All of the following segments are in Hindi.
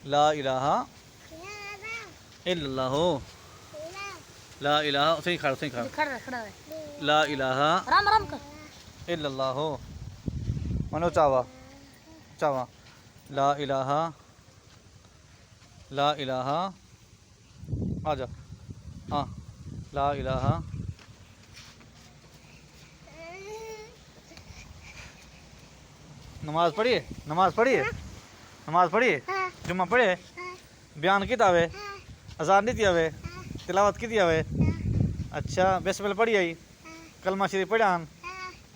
ला इलाहा इल्लल्लाहु। ला इलाहा सही खड़ा खड़ा खड़ा है। ला इलाहा राम राम कर। इल्लल्लाहु। मनो चावा चावा। ला इलाहा आ जा। हाँ ला इलाहा। नमाज पढ़िए नमाज पढ़िए नमाज पढ़िए जुम्मा पढ़े बयान की तावे अजान नहीं दिया वे तिलावत की दिया वे। अच्छा बिस्मिल्लाह पढ़ी आई कलमा शरीफ पढ़ान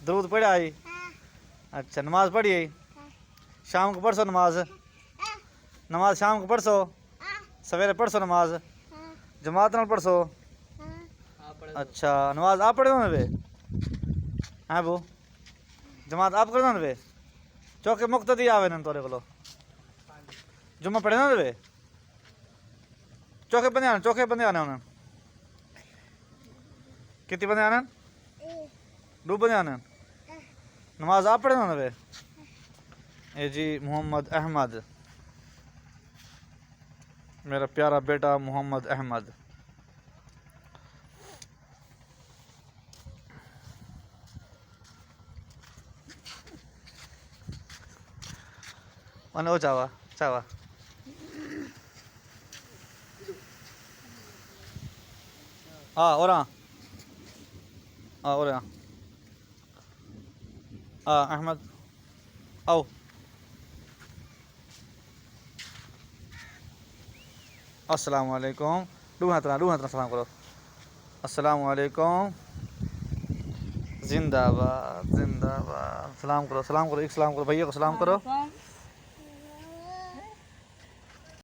दरूद पढ़ा आई। अच्छा नमाज पढ़ी आई शाम को पढ़सो नमाज शाम को पढ़सो सवेरे पढ़सो नमाज जमात नाल पढ़सो। अच्छा नमाज आप पढ़े हो वे हैं वो जमात आप कर दो वे चौके मुक्तदी आवे न तोरे को जुम्मा पढ़े ना वे चौके बंदे आने उन्हें कितने बंदे आने दो बंदे आने नमाज आप पढ़े ना वे ए जी मोहम्मद अहमद मेरा प्यारा बेटा मोहम्मद अहमद। मन ओ चावा चावा हाँ और और अहमद आओ। अस्सलाम वालेकुम दो हाथ सलाम करो। अस्सलाम वालेकुम जिंदाबाद जिंदाबाद सलाम करो एक सलाम करो भैया को सलाम करो।